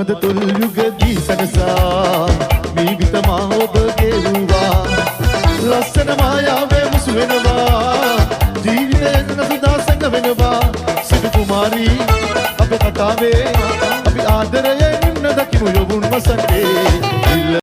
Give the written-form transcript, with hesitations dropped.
මද තුල් යුගදී සනසා ජීවිත මාහොබ ගෙවුවා ලස්සන මායාවේ මුසු වෙනවා ජීවිතේ නසුදා සංග වෙනවා සිටු කුමාරී අපේ කතාවේ අපි ආදරයෙන් ඉන්න දකිමු යොවුන් වසන්තේ